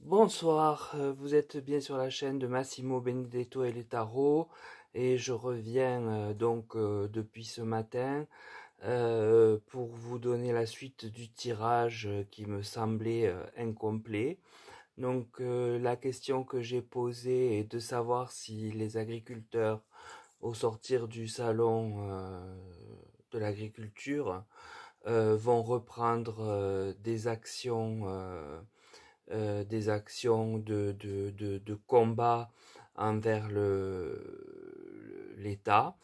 Bonsoir, vous êtes bien sur la chaîne de Massimo Benedetto et les tarots et je reviens depuis ce matin pour vous donner la suite du tirage qui me semblait incomplet. La question que j'ai posée est de savoir si les agriculteurs au sortir du salon de l'agriculture vont reprendre des actions de combat envers l'État.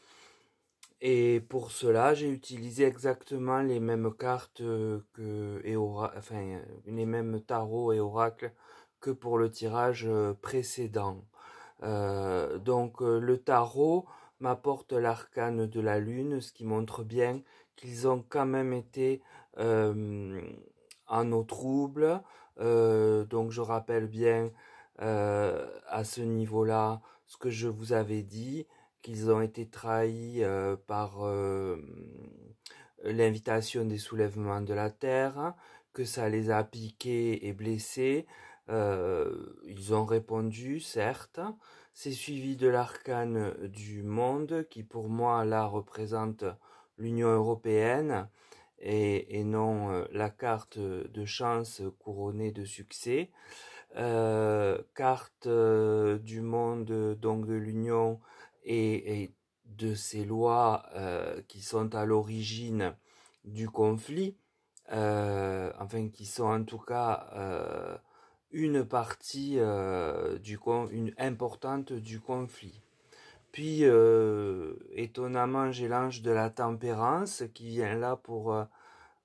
Et pour cela, j'ai utilisé exactement les mêmes cartes les mêmes tarots et oracles que pour le tirage précédent. Le tarot m'apporte l'arcane de la lune, ce qui montre bien qu'ils ont quand même été en eau trouble. Donc je rappelle bien à ce niveau-là ce que je vous avais dit, qu'ils ont été trahis par l'invitation des soulèvements de la terre, que ça les a piqués et blessés. Ils ont répondu, certes. C'est suivi de l'arcane du monde, qui pour moi là représente l'Union européenne et non la carte de chance couronnée de succès. Carte du monde, donc de l'Union et de ces lois qui sont à l'origine du conflit, qui sont en tout cas une partie une importante du conflit. Puis, étonnamment, j'ai l'ange de la tempérance qui vient là pour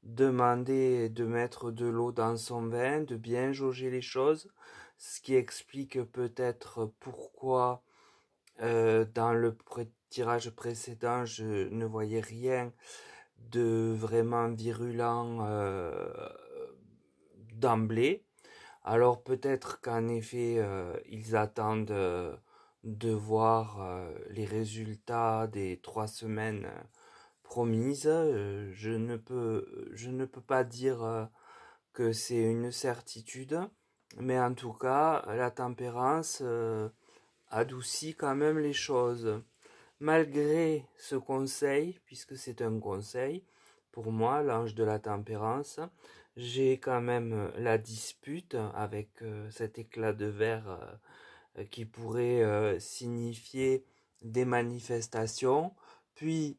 demander de mettre de l'eau dans son vin, de bien jauger les choses, ce qui explique peut-être pourquoi dans le tirage précédent, je ne voyais rien de vraiment virulent d'emblée. Alors peut-être qu'en effet, ils attendent de voir les résultats des 3 semaines promises. Je ne peux pas dire que c'est une certitude, mais en tout cas, la tempérance adoucit quand même les choses. Malgré ce conseil, puisque c'est un conseil, pour moi, l'ange de la tempérance, j'ai quand même la dispute avec cet éclat de verre qui pourrait signifier des manifestations. Puis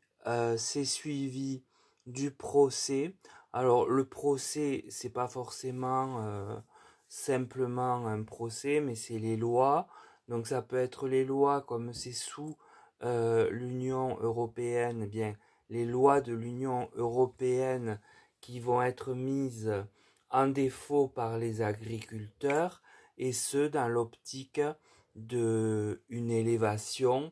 c'est suivi du procès. Alors le procès, c'est pas forcément simplement un procès, mais c'est les lois. Donc ça peut être les lois comme c'est sous l'Union européenne, eh bien les lois de l'Union européenne qui vont être mises en défaut par les agriculteurs, et ce dans l'optique de une élévation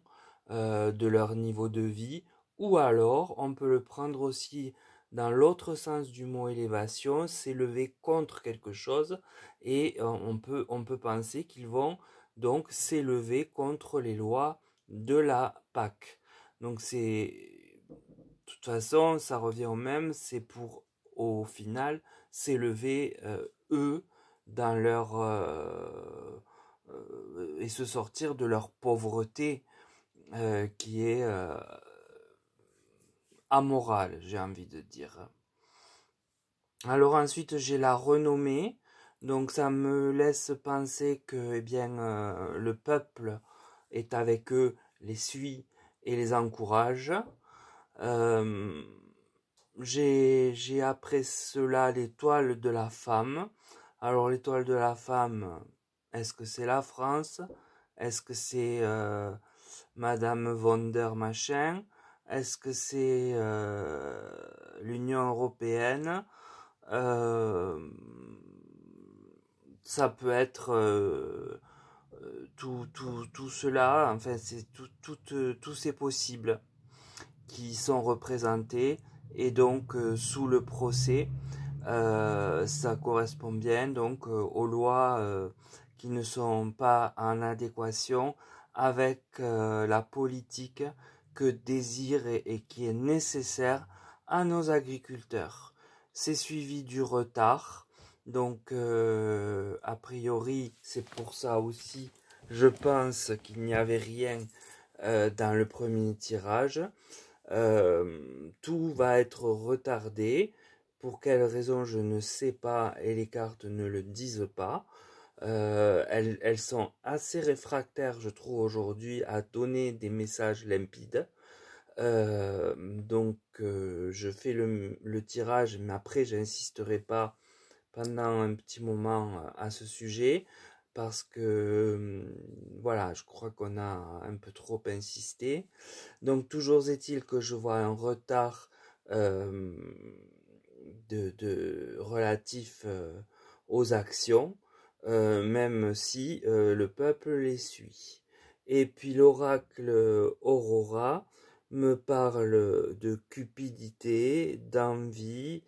de leur niveau de vie, ou alors on peut le prendre aussi dans l'autre sens du mot élévation, s'élever contre quelque chose, et on peut penser qu'ils vont donc s'élever contre les lois de la PAC. Donc de toute façon, ça revient au même, c'est pour au final s'élever eux dans leur et se sortir de leur pauvreté qui est amorale, j'ai envie de dire. Alors ensuite j'ai la renommée, donc ça me laisse penser que le peuple est avec eux, les suit et les encourage. Euh, j'ai après cela l'étoile de la femme. Alors l'étoile de la femme, est-ce que c'est la France? Est-ce que c'est Madame von der Machin? Est-ce que c'est l'Union européenne? Euh, Ça peut être tout cela, enfin c'est tous ces possibles qui sont représentés, et donc sous le procès ça correspond bien donc aux lois qui ne sont pas en adéquation avec la politique que désire et qui est nécessaire à nos agriculteurs. C'est suivi du retard, donc a priori, c'est pour ça aussi, je pense qu'il n'y avait rien dans le premier tirage. Tout va être retardé. Pour quelle raison, je ne sais pas et les cartes ne le disent pas. Elles sont assez réfractaires, je trouve, aujourd'hui à donner des messages limpides. Donc, je fais le tirage, mais après, j'insisterai pas pendant un petit moment à ce sujet parce que voilà, je crois qu'on a un peu trop insisté. Donc toujours est-il que je vois un retard euh, relatif aux actions, même si le peuple les suit. Et puis l'oracle Aurora me parle de cupidité, d'envie,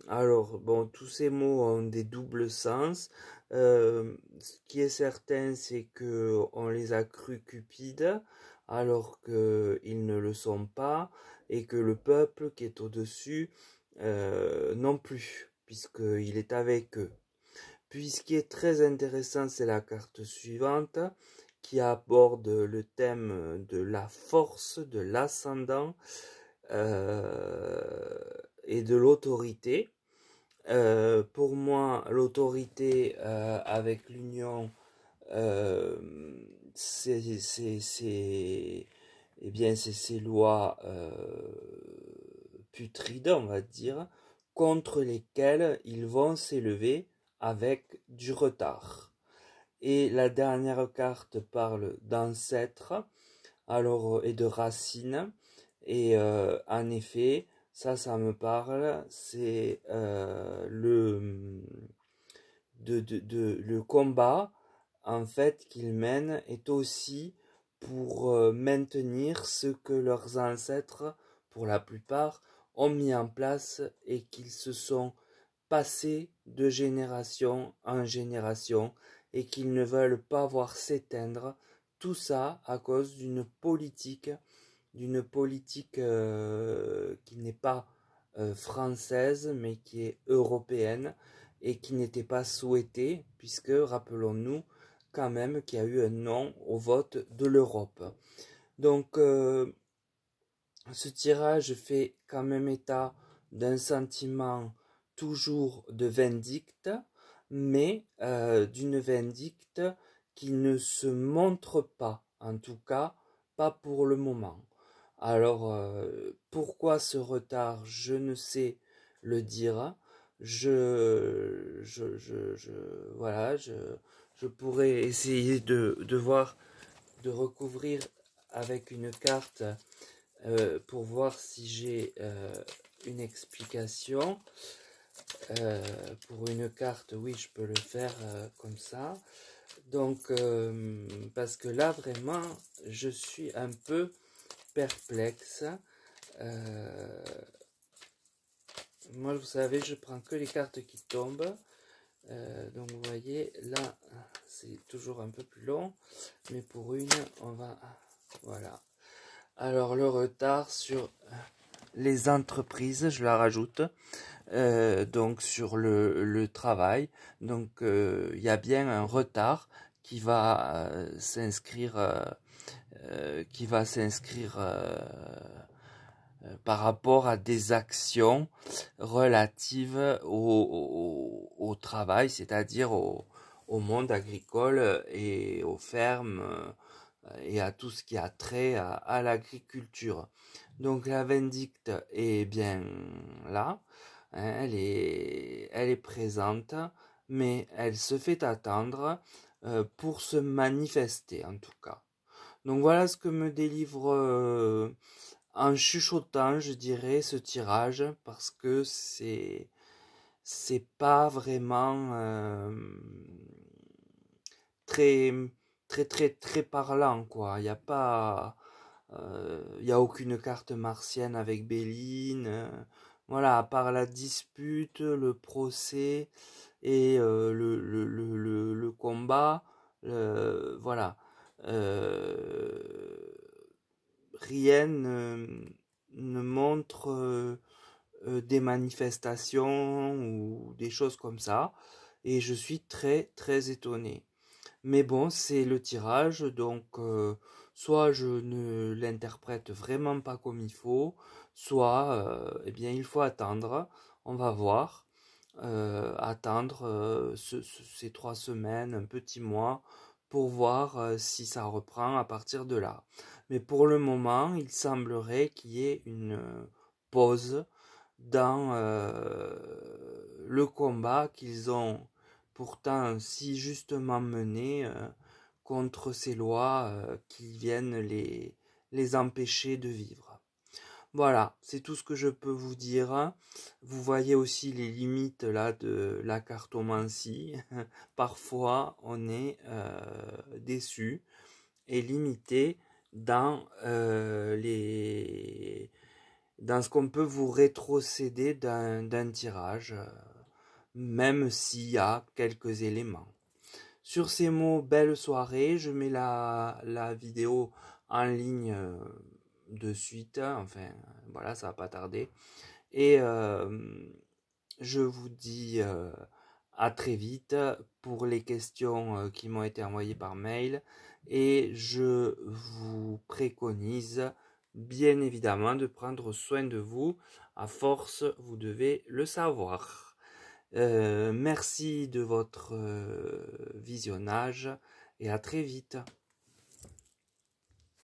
alors, bon, tous ces mots ont des doubles sens. Ce qui est certain, c'est que on les a crus cupides, alors qu'ils ne le sont pas, et que le peuple qui est au-dessus, non plus, puisqu'il est avec eux. Puis, ce qui est très intéressant, c'est la carte suivante, qui aborde le thème de la force, de l'ascendant, euh, et de l'autorité. Pour moi, l'autorité avec l'union, euh, c'est eh bien, c'est ces lois putrides, on va dire, contre lesquelles ils vont s'élever avec du retard. Et la dernière carte parle d'ancêtres, alors et de racines. Et en effet, ça me parle. C'est le combat en fait qu'ils mènent est aussi pour maintenir ce que leurs ancêtres, pour la plupart, ont mis en place et qu'ils se sont passés de génération en génération et qu'ils ne veulent pas voir s'éteindre. Tout ça à cause d'une politique qui n'est pas française mais qui est européenne et qui n'était pas souhaitée puisque rappelons-nous quand même qu'il y a eu un non au vote de l'Europe. Donc ce tirage fait quand même état d'un sentiment toujours de vindicte, mais d'une vindicte qui ne se montre pas, en tout cas pas pour le moment. Alors, pourquoi ce retard? Je ne sais le dire. Voilà, je pourrais essayer de voir, de recouvrir avec une carte pour voir si j'ai une explication. Pour une carte, oui, je peux le faire comme ça. Donc, parce que là, vraiment, je suis un peu perplexe. Moi, vous savez, je prends que les cartes qui tombent. Donc, vous voyez, là, c'est toujours un peu plus long. Mais pour une, on va... Voilà. Alors, le retard sur les entreprises, je la rajoute. Donc, sur le travail. Donc, il y a bien un retard qui va s'inscrire... par rapport à des actions relatives au travail, c'est-à-dire au monde agricole et aux fermes et à tout ce qui a trait à l'agriculture. Donc la vindicte est bien là, hein, elle est présente, mais elle se fait attendre pour se manifester en tout cas. Donc voilà ce que me délivre en chuchotant, je dirais, ce tirage, parce que c'est pas vraiment très très parlant, quoi. Il y a pas il y a aucune carte martienne avec Béline. Voilà, à part la dispute, le procès et le combat, voilà. Rien ne montre des manifestations ou des choses comme ça. et je suis très très étonné. Mais bon, c'est le tirage, donc soit je ne l'interprète vraiment pas comme il faut, soit eh bien il faut attendre, on va voir, attendre ces 3 semaines, un petit mois, pour voir si ça reprend à partir de là. Mais pour le moment, il semblerait qu'il y ait une pause dans le combat qu'ils ont pourtant si justement mené contre ces lois qui viennent les empêcher de vivre. Voilà, c'est tout ce que je peux vous dire. Vous voyez aussi les limites là de la cartomancie. Parfois, on est déçu et limité dans dans ce qu'on peut vous rétrocéder d'un tirage, même s'il y a quelques éléments. Sur ces mots, belle soirée, je mets la vidéo en ligne de suite, enfin voilà, ça va pas tarder. Et je vous dis à très vite pour les questions qui m'ont été envoyées par mail. Et je vous préconise bien évidemment de prendre soin de vous. À force, vous devez le savoir. Merci de votre visionnage et à très vite.